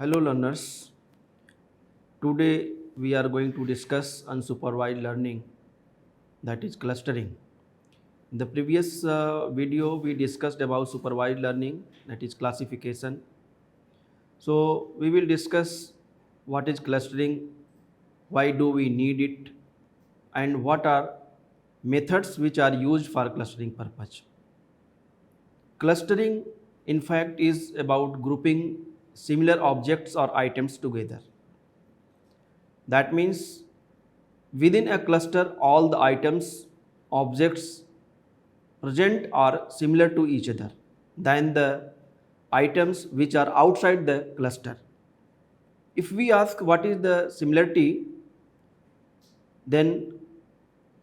Hello learners, today we are going to discuss unsupervised learning, that is clustering. In the previous video we discussed about supervised learning, that is classification. So we will discuss what is clustering, why do we need it, and what are methods which are used for clustering purpose. Clustering in fact is about grouping similar objects or items together. That means within a cluster, all the items, objects present are similar to each other than the items which are outside the cluster. If we ask what is the similarity, then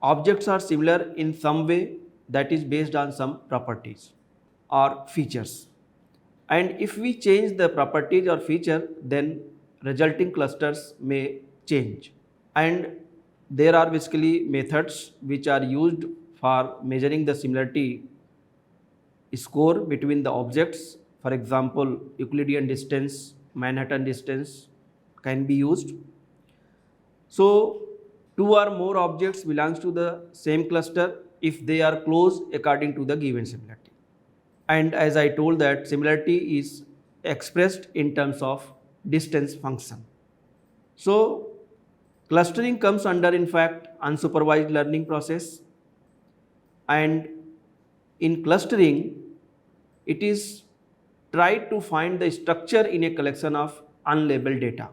objects are similar in some way, that is based on some properties or features. And if we change the properties or feature, then resulting clusters may change. And there are basically methods which are used for measuring the similarity score between the objects. For example, Euclidean distance, Manhattan distance can be used. So two or more objects belongs to the same cluster if they are close according to the given similarity. And as I told that similarity is expressed in terms of distance function. So clustering comes under in fact unsupervised learning process, and in clustering it is tried to find the structure in a collection of unlabeled data.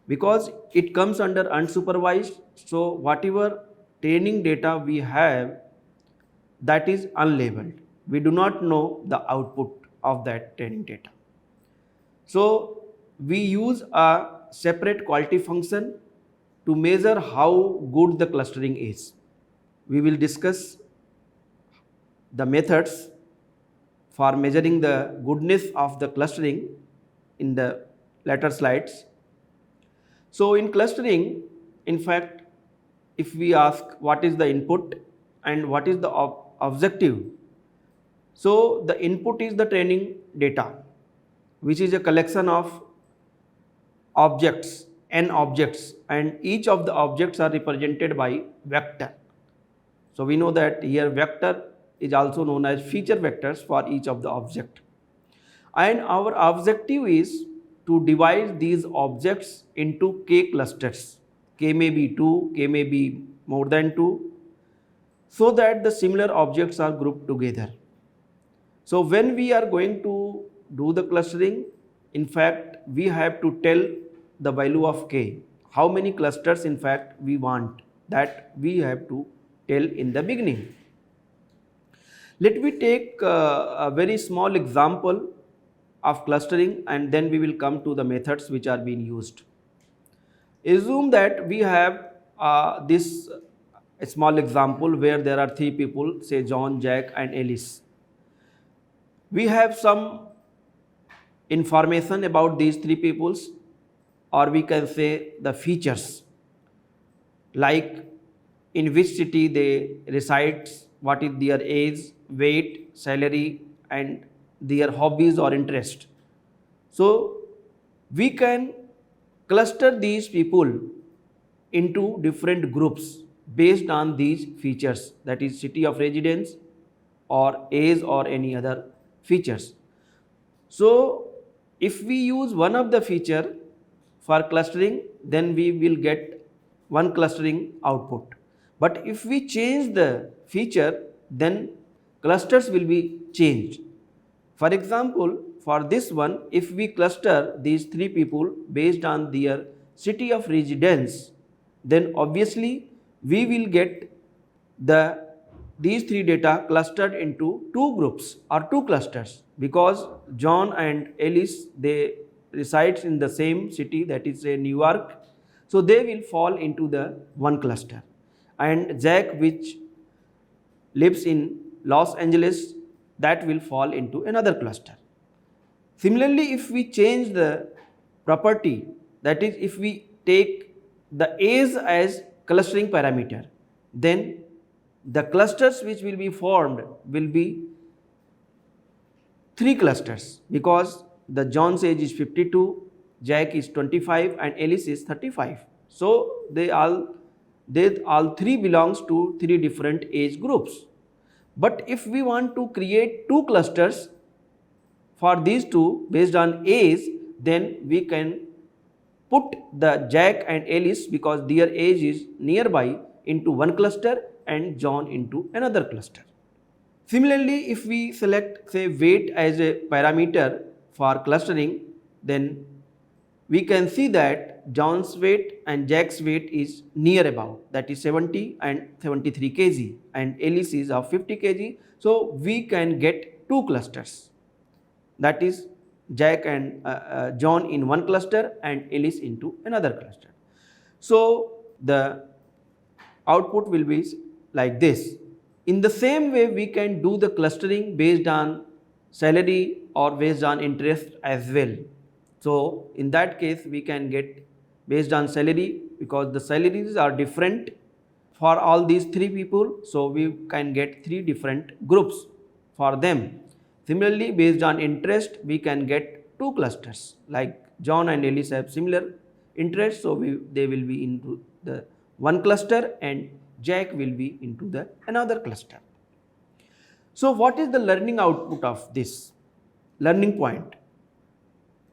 Because it comes under unsupervised, so whatever training data we have, that is unlabeled. We do not know the output of that training data. So we use a separate quality function to measure how good the clustering is. We will discuss the methods for measuring the goodness of the clustering in the later slides. So in clustering, in fact, if we ask what is the input and what is the objective, so the input is the training data, which is a collection of objects, n objects, and each of the objects are represented by vector. So we know that here vector is also known as feature vectors for each of the object. And our objective is to divide these objects into k clusters. K may be 2, k may be more than 2, so that the similar objects are grouped together. So when we are going to do the clustering, in fact we have to tell the value of k, how many clusters in fact we want, that we have to tell in the beginning. Let me take a very small example of clustering, and then we will come to the methods which are being used. Assume that we have this small example where there are three people, say John, Jack and Alice. We have some information about these three peoples, or we can say the features, like in which city they reside, what is their age, weight, salary, and their hobbies or interest. So we can cluster these people into different groups based on these features, that is city of residence or age or any other features. So if we use one of the feature for clustering, then we will get one clustering output. But if we change the feature, then clusters will be changed. For example, for this one, if we cluster these three people based on their city of residence, then obviously we will get these three data clustered into two groups or two clusters, because John and Alice, they resides in the same city, that is New York, so they will fall into the one cluster. And Jack, which lives in Los Angeles, that will fall into another cluster. Similarly, if we change the property, that is if we take the age as clustering parameter, then the clusters which will be formed will be three clusters, because the John's age is 52, Jack is 25 and Alice is 35. So they all three belongs to three different age groups. But if we want to create two clusters for these two based on age, then we can put the Jack and Alice, because their age is nearby, into one cluster and John into another cluster. Similarly, if we select say weight as a parameter for clustering, then we can see that John's weight and Jack's weight is near about, that is 70 and 73 kg, and Alice is of 50 kg. So we can get two clusters, that is Jack and John in one cluster and Alice into another cluster. So the output will be like this. In the same way, we can do the clustering based on salary or based on interest as well. So in that case, we can get based on salary, because the salaries are different for all these three people. So we can get three different groups for them. Similarly, based on interest, we can get two clusters, like John and Alice have similar interest, so they will be into the one cluster and Jack will be into the another cluster. So what is the learning output of this? Learning point.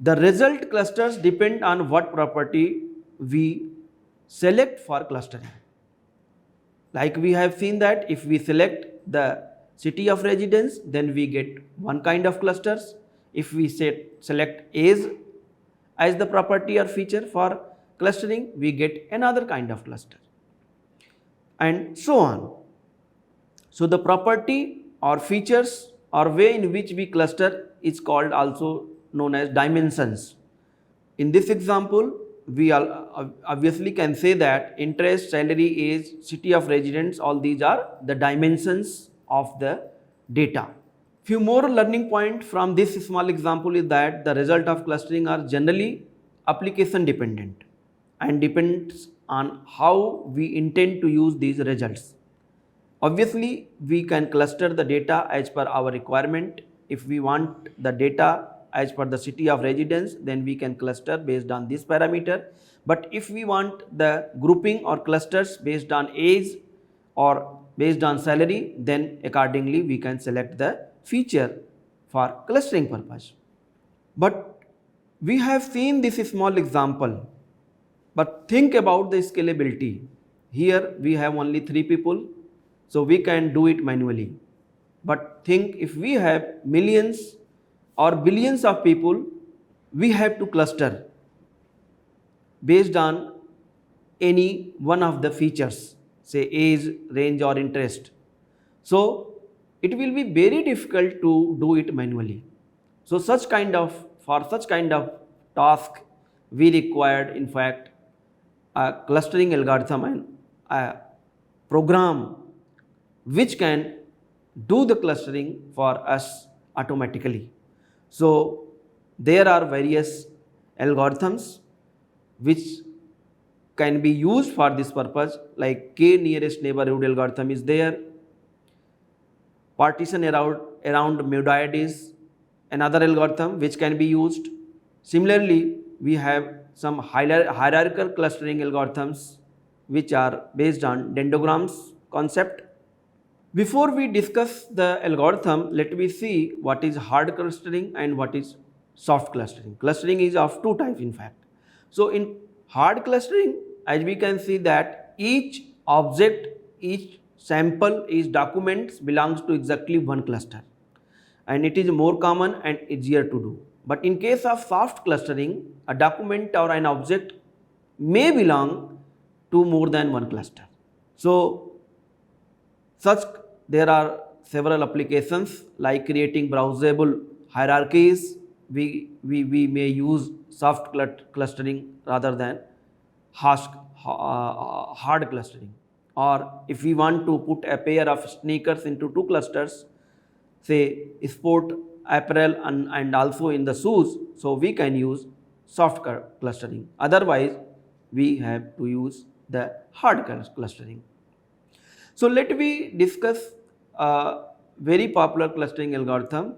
The result clusters depend on what property we select for clustering. Like we have seen that if we select the city of residence, then we get one kind of clusters. If we select age as the property or feature for clustering, we get another kind of cluster, and so on. So the property or features or way in which we cluster is called also known as dimensions. In this example, we obviously can say that interest, salary, age, city of residence, all these are the dimensions of the data. Few more learning points from this small example is that the result of clustering are generally application dependent and depends on how we intend to use these results. Obviously, we can cluster the data as per our requirement. If we want the data as per the city of residence, then we can cluster based on this parameter. But if we want the grouping or clusters based on age or based on salary, then accordingly we can select the feature for clustering purpose. But we have seen this small example, but think about the scalability. Here we have only 3 people, so we can do it manually. But think if we have millions or billions of people, we have to cluster based on any one of the features, say age, range or interest. So it will be very difficult to do it manually. So for such kind of task, we required in fact a clustering algorithm and a program which can do the clustering for us automatically. So there are various algorithms which can be used for this purpose, like k nearest neighborhood algorithm is there, partition around mudoid is another algorithm which can be used. Similarly, we have some hierarchical clustering algorithms which are based on dendrograms concept. Before we discuss the algorithm, let me see what is hard clustering and what is soft clustering. Clustering is of two types in fact. So in hard clustering, as we can see that each object, each sample is documents belongs to exactly one cluster, and it is more common and easier to do. But in case of soft clustering, a document or an object may belong to more than one cluster. So there are several applications like creating browsable hierarchies. We may use soft clustering rather than hard clustering. Or if we want to put a pair of sneakers into two clusters, say sport apparel and also in the shoes, so we can use soft clustering. Otherwise, we have to use the hard clustering. So let me discuss a very popular clustering algorithm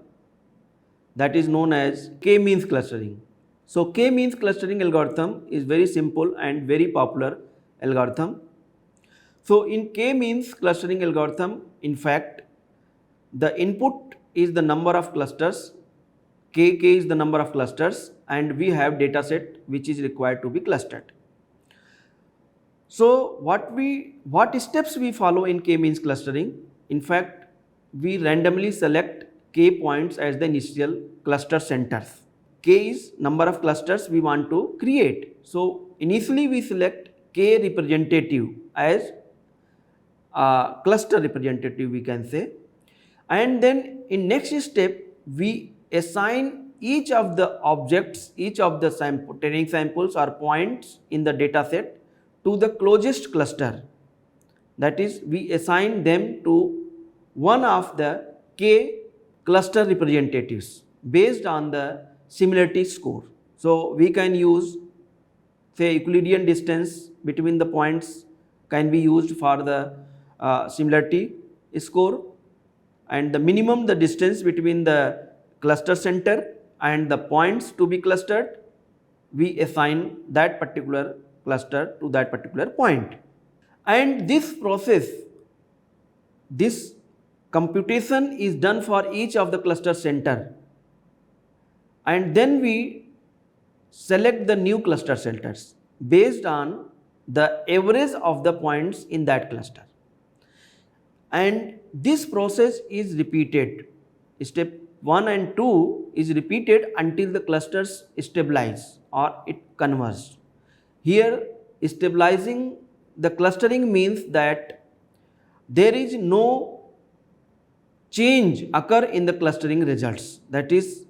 that is known as k-means clustering. So k-means clustering algorithm is very simple and very popular algorithm. So in k-means clustering algorithm, in fact, the input is the number of clusters, k is the number of clusters, and we have data set which is required to be clustered. So what steps we follow in k-means clustering? In fact, we randomly select k points as the initial cluster centers. K is number of clusters we want to create. So initially we select k representative as cluster representative, we can say, and then in next step we assign each of the objects, each of the training samples or points in the data set to the closest cluster. That is, we assign them to one of the k cluster representatives based on the similarity score. So we can use, say, Euclidean distance between the points can be used for the similarity score, and the minimum the distance between the cluster center and the points to be clustered, we assign that particular cluster to that particular point. And this process, this computation is done for each of the cluster center, and then we select the new cluster centers based on the average of the points in that cluster. And this process is repeated. Step 1 and 2 is repeated until the clusters stabilize or it converges. Here, stabilizing the clustering means that there is no change occur in the clustering results. That is,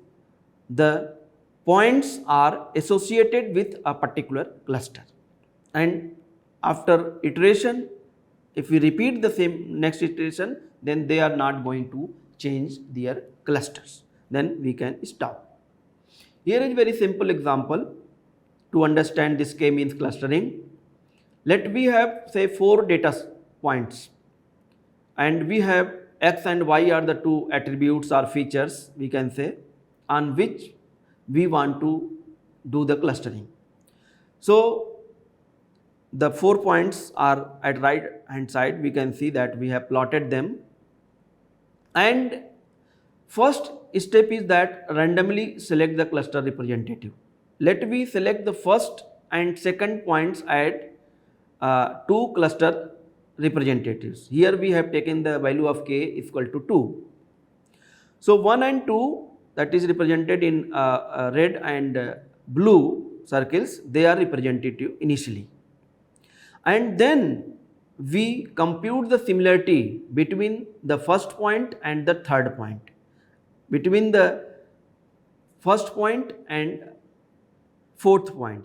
the points are associated with a particular cluster, and after iteration, if we repeat the same next iteration, then they are not going to change their clusters. Then we can stop. Here is very simple example to understand this k-means clustering. Let we have, say, 4 data points, and we have x and y are the two attributes or features, we can say, on which we want to do the clustering. So the 4 points are at right hand side, we can see that we have plotted them, and first step is that randomly select the cluster representative. Let me select the first and second points at 2 cluster representatives. Here we have taken the value of k is equal to 2. So 1 and 2, that is represented in red and blue circles, they are representative initially. And then we compute the similarity between the first point and the third point, between the first point and fourth point.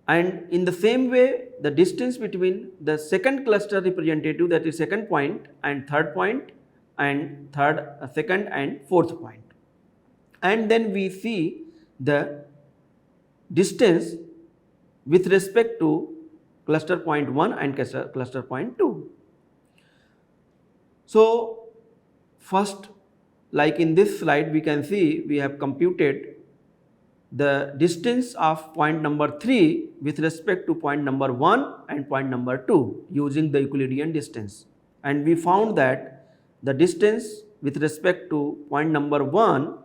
And in the same way, the distance between the second cluster representative, that is second point, and third point, and second and fourth point. And then we see the distance with respect to cluster point 1 and cluster point 2. So first, like in this slide, we can see we have computed the distance of point number 3 with respect to point number 1 and point number 2 using the Euclidean distance. And we found that the distance with respect to point number 1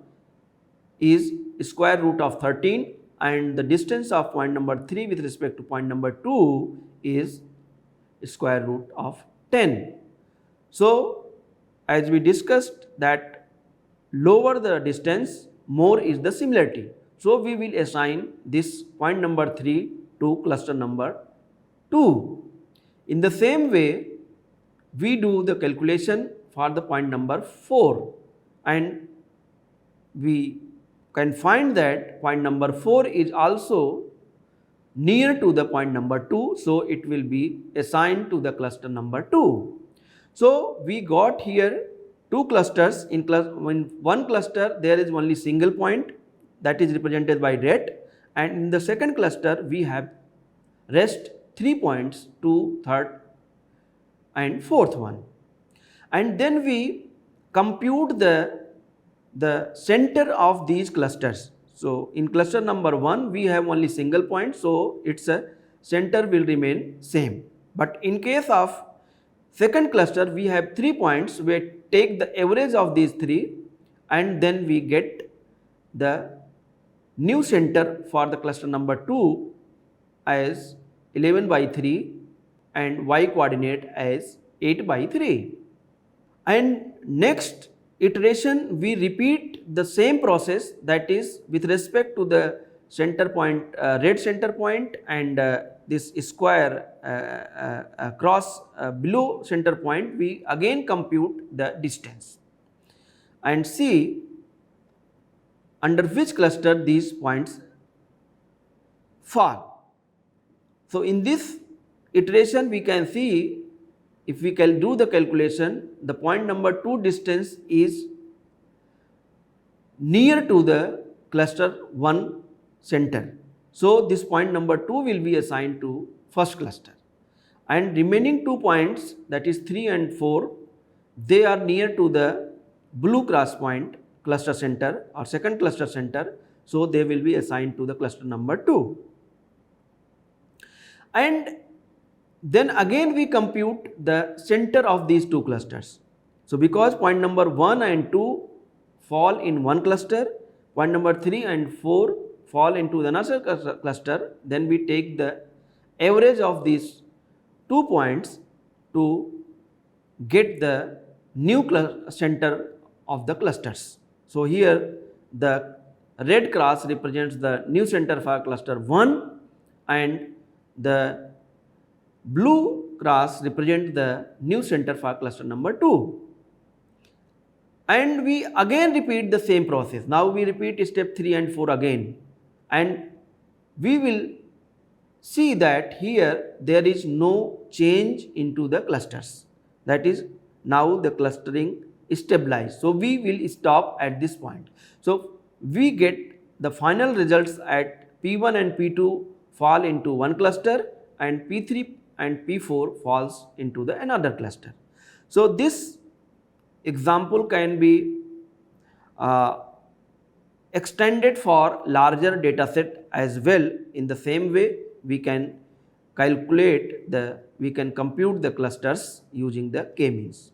is square root of 13, and the distance of point number 3 with respect to point number 2 is square root of 10. So as we discussed that lower the distance, more is the similarity. So we will assign this point number 3 to cluster number 2. In the same way, we do the calculation for the point number 4, and we can find that point number 4 is also near to the point number 2, so it will be assigned to the cluster number 2. So we got here 2 clusters. In one cluster there is only single point, that is represented by red, and in the second cluster we have rest 3 points, 2, 3rd and 4th one. And then we compute the the center of these clusters. So in cluster number 1 we have only single point, so its a center will remain same. But in case of second cluster we have 3 points, we take the average of these 3 and then we get the new center for the cluster number 2 as 11 by 3 and y coordinate as 8 by 3. And next iteration we repeat the same process, that is with respect to the center point, red center point and this square cross below center point, we again compute the distance and see under which cluster these points fall. So in this iteration we can see, if we can do the calculation, the point number 2 distance is near to the cluster 1 center. So this point number 2 will be assigned to first cluster, and remaining 2 points, that is 3 and 4, they are near to the blue cross point cluster center or second cluster center, so they will be assigned to the cluster number 2. And then again we compute the center of these 2 clusters. So because point number 1 and 2 fall in one cluster, point number 3 and 4 fall into another cluster, then we take the average of these 2 points to get the new center of the clusters. So here the red cross represents the new center for cluster 1 and the blue cross represents the new center for cluster number 2. And we again repeat the same process. Now we repeat step 3 and 4 again, and we will see that here there is no change into the clusters. That is, now the clustering is stabilized. So we will stop at this point. So we get the final results at P1 and P2 fall into one cluster and P3 and P4 falls into the another cluster. So this example can be extended for larger data set as well. In the same way we can compute the clusters using the k-means.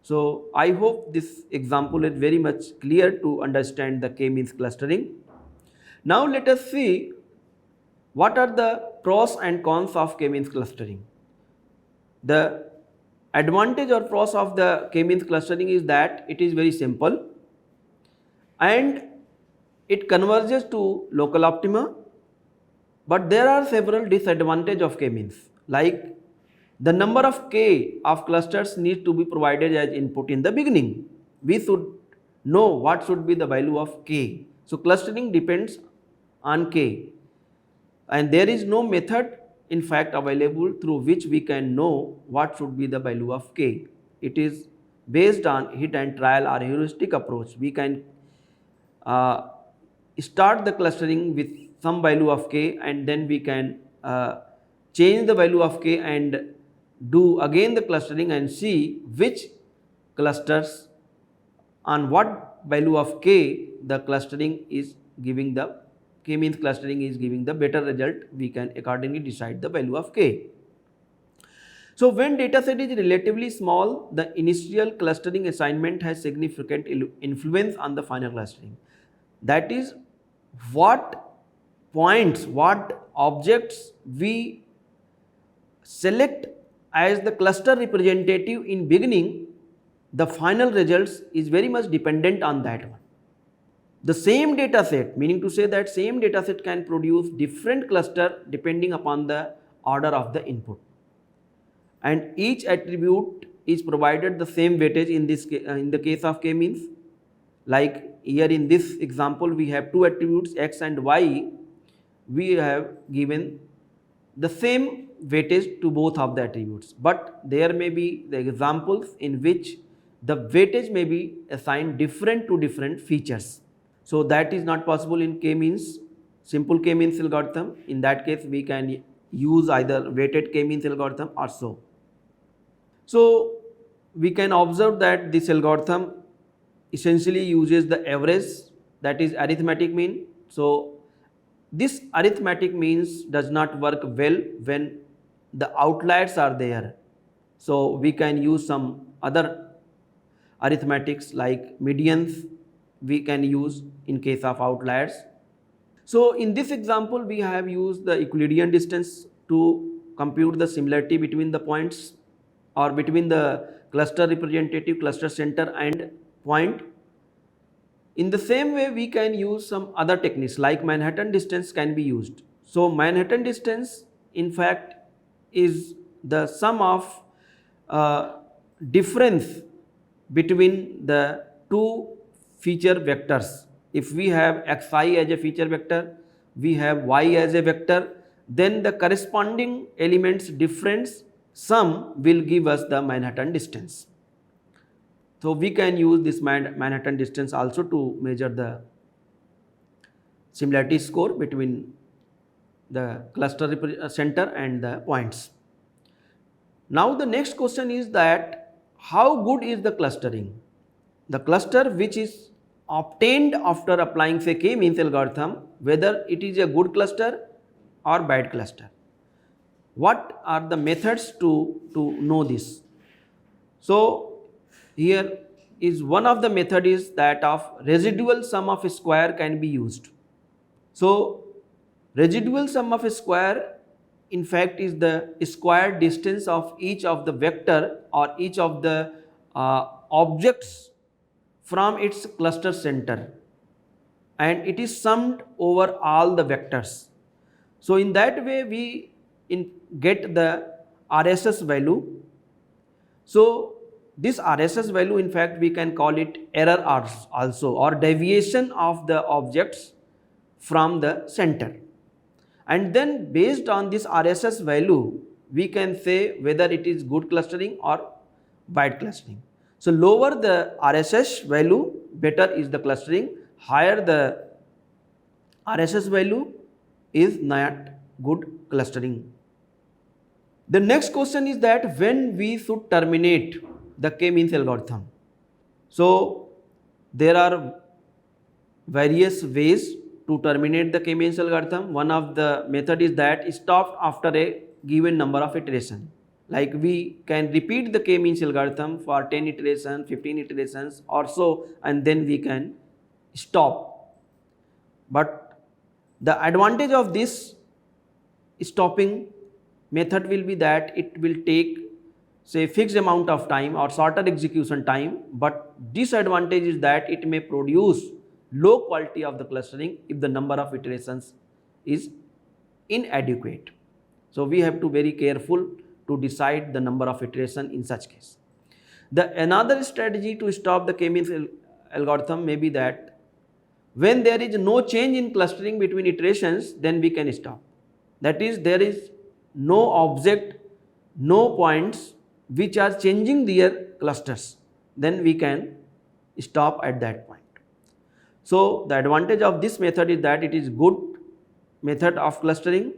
So I hope this example is very much clear to understand the k-means clustering. Now let us see what are the pros and cons of k-means clustering. The advantage or pros of the k-means clustering is that it is very simple and it converges to local optima, but there are several disadvantages of k-means, like the number of k of clusters needs to be provided as input in the beginning. We should know what should be the value of k. So clustering depends on k, and there is no method in fact available through which we can know what should be the value of k. It is based on hit and trial or heuristic approach. We can start the clustering with some value of k, and then we can change the value of k and do again the clustering and see which clusters on what value of k the clustering is giving the k-means clustering is giving the better result. We can accordingly decide the value of k. So when data set is relatively small, the initial clustering assignment has significant influence on the final clustering. That is, what points, what objects we select as the cluster representative in beginning, the final results is very much dependent on that one. The same data set, meaning to say that same data set can produce different cluster depending upon the order of the input, and each attribute is provided the same weightage in the case of k-means. Like here in this example we have two attributes x and y, we have given the same weightage to both of the attributes, but there may be the examples in which the weightage may be assigned different to different features. So that is not possible in k-means, simple k-means algorithm. In that case we can use either weighted k-means algorithm or so. So we can observe that this algorithm essentially uses the average, that is arithmetic mean. So this arithmetic means does not work well when the outliers are there. So we can use some other arithmetics like medians we can use in case of outliers. So in this example, we have used the Euclidean distance to compute the similarity between the points or between the cluster representative, cluster center and point. In the same way, we can use some other techniques like Manhattan distance can be used. So Manhattan distance in fact is the sum of difference between the two feature vectors. If we have xi as a feature vector, we have y as a vector, then the corresponding elements difference sum will give us the Manhattan distance. So we can use this Manhattan distance also to measure the similarity score between the cluster center and the points. Now the next question is that how good is the clustering? The cluster which is obtained after applying say k-means algorithm, whether it is a good cluster or bad cluster. What are the methods to know this? So here is one of the method is that of residual sum of a square can be used. So residual sum of a square in fact is the square distance of each of the vector or each of the objects from its cluster center, and it is summed over all the vectors. So in that way we get the RSS value. So this RSS value in fact we can call it error also, or deviation of the objects from the center. And then based on this RSS value we can say whether it is good clustering or bad clustering. So lower the RSS value, better is the clustering. Higher the RSS value is not good clustering. The next question is that when we should terminate the k-means algorithm. So there are various ways to terminate the k-means algorithm. One of the method is that stopped after a given number of iterations. Like we can repeat the k-means algorithm for 10 iterations, 15 iterations or so, and then we can stop. But the advantage of this stopping method will be that it will take say fixed amount of time or shorter execution time, but disadvantage is that it may produce low quality of the clustering if the number of iterations is inadequate. So we have to be very careful to decide the number of iteration in such case. Another strategy to stop the k-means algorithm may be that when there is no change in clustering between iterations, then we can stop. That is, there is no object, no points which are changing their clusters, then we can stop at that point. So the advantage of this method is that it is good method of clustering,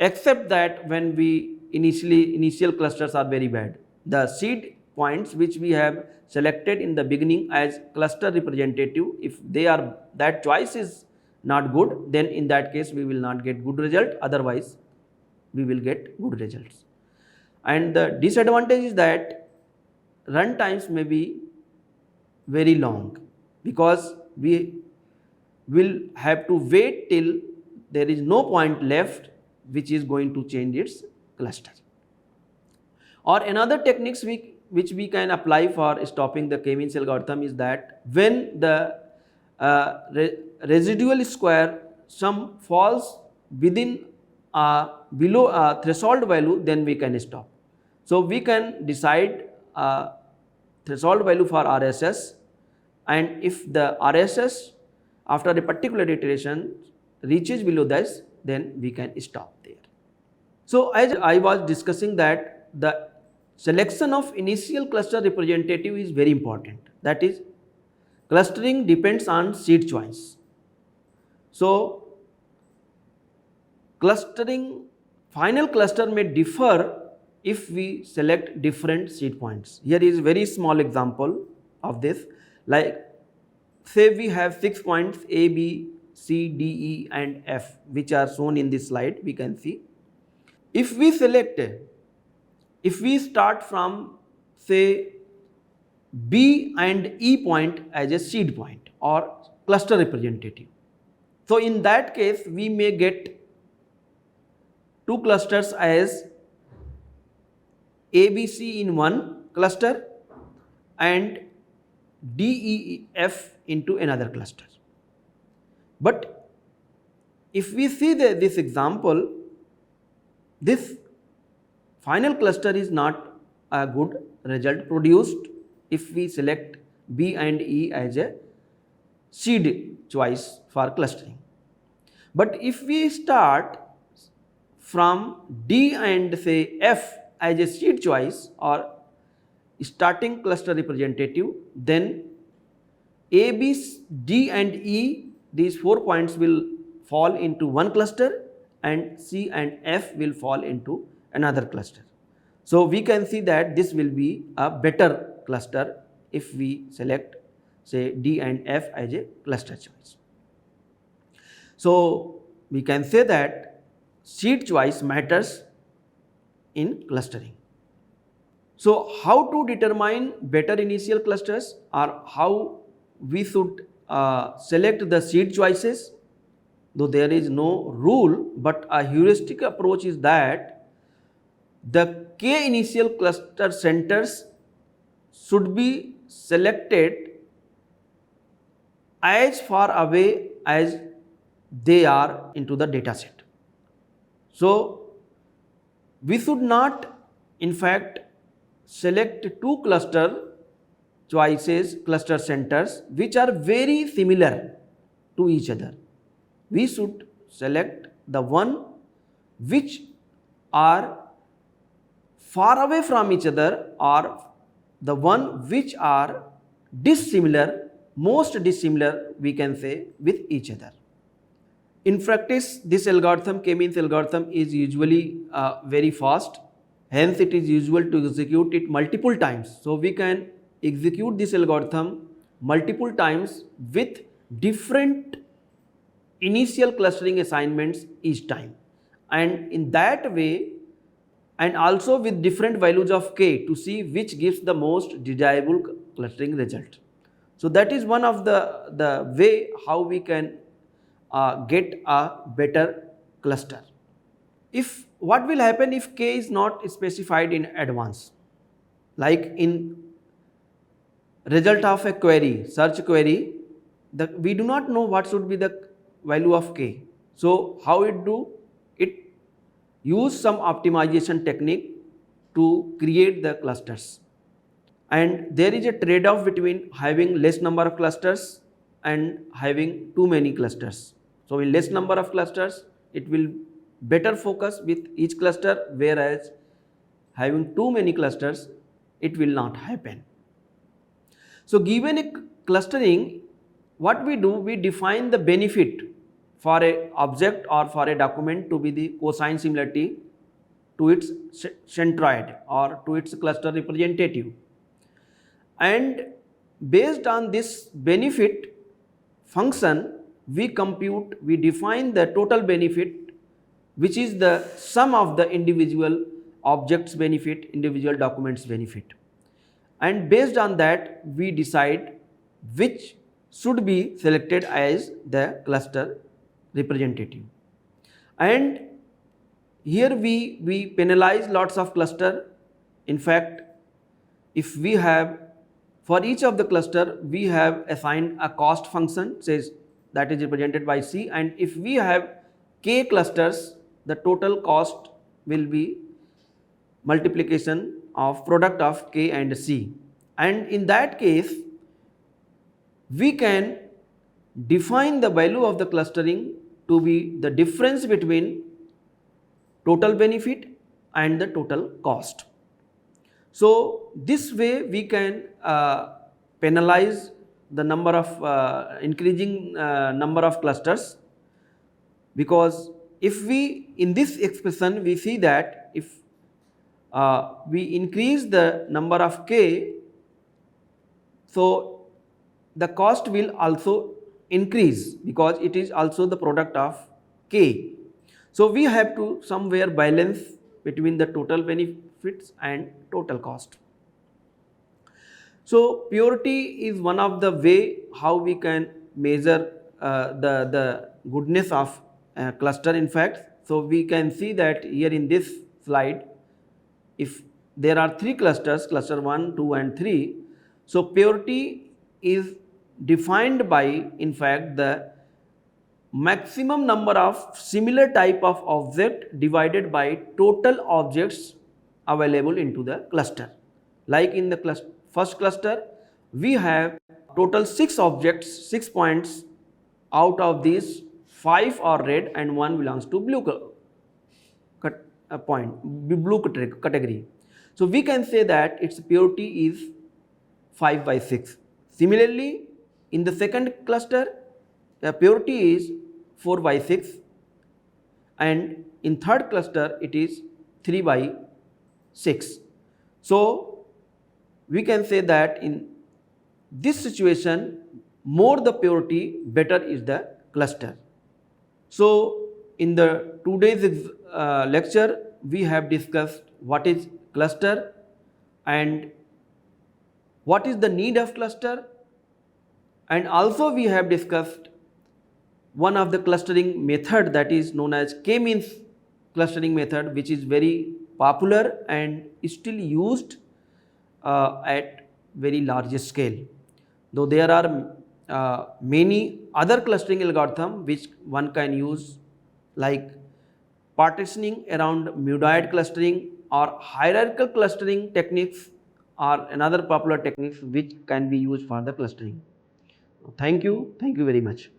except that when we initial clusters are very bad. The seed points which we have selected in the beginning as cluster representative, if they are, that choice is not good, then in that case we will not get good result, otherwise we will get good results. And the disadvantage is that run times may be very long, because we will have to wait till there is no point left which is going to change its cluster. Or another techniques which we can apply for stopping the k-means algorithm is that when the residual square sum falls within below a threshold value, then we can stop. So we can decide threshold value for RSS, and if the RSS after a particular iteration reaches below this, then we can stop there. So as I was discussing that the selection of initial cluster representative is very important. That is, clustering depends on seed choice. So final cluster may differ if we select different seed points. Here is very small example of this. Like say we have 6 points A, B, C, D, E and F, which are shown in this slide, we can see. If we select, if we start from say B and E point as a seed point or cluster representative, so in that case we may get two clusters as ABC in one cluster and DEF into another cluster. But if we see this example, this final cluster is not a good result produced if we select B and E as a seed choice for clustering. But if we start from D and say F as a seed choice or starting cluster representative, then A, B, D and E, these 4 points will fall into one cluster and C and F will fall into another cluster. So we can see that this will be a better cluster if we select say D and F as a cluster choice. So we can say that seed choice matters in clustering. So how to determine better initial clusters, or how we should select the seed choices? Though there is no rule, but a heuristic approach is that the k initial cluster centers should be selected as far away as they are into the data set. So we should not in fact select two cluster choices, cluster centers which are very similar to each other. We should select the one which are far away from each other, or the one which are dissimilar, most dissimilar we can say with each other. In practice, this algorithm, k-means algorithm, is usually very fast. Hence, it is usual to execute it multiple times. So we can execute this algorithm multiple times with different initial clustering assignments each time, and in that way, and also with different values of k to see which gives the most desirable clustering result. So that is one of the way how we can get a better cluster. If what will happen if k is not specified in advance, like in result of a query, search query, we do not know what should be the value of k. So how it do? It use some optimization technique to create the clusters. And there is a trade-off between having less number of clusters and having too many clusters. So in less number of clusters, it will better focus with each cluster, whereas having too many clusters, it will not happen. So given a clustering, what we do, we define the benefit for a object or for a document to be the cosine similarity to its centroid or to its cluster representative. And based on this benefit function, we define the total benefit, which is the sum of the individual objects benefit, individual documents benefit. And based on that, we decide which should be selected as the cluster representative. And here we penalize lots of cluster. In fact, if we have, for each of the cluster, we have assigned a cost function, says that is represented by C, and if we have k clusters, the total cost will be multiplication of product of k and C. And in that case, we can define the value of the clustering to be the difference between total benefit and the total cost. So this way we can penalize the number of increasing number of clusters, because if we in this expression we see that if we increase the number of k, so the cost will also increase because it is also the product of k. So we have to somewhere balance between the total benefits and total cost. So purity is one of the way how we can measure the goodness of cluster. In fact, so we can see that here in this slide, if there are three clusters, cluster 1, 2 and 3, so purity is defined by in fact the maximum number of similar type of object divided by total objects available into the cluster. Like in the first cluster, we have total 6 objects, 6 points. Out of these 5 are red and 1 belongs to blue blue category. So we can say that its purity is 5 by 6. Similarly, in the second cluster, the purity is 4 by 6, and in third cluster it is 3 by 6. So we can say that in this situation, more the purity, better is the cluster. So in the today's lecture, we have discussed what is cluster and what is the need of cluster, and also we have discussed one of the clustering method that is known as k-means clustering method, which is very popular and is still used at very large scale. Though there are many other clustering algorithm which one can use, like partitioning around mudoid clustering or hierarchical clustering techniques are another popular techniques which can be used for the clustering. Thank you very much.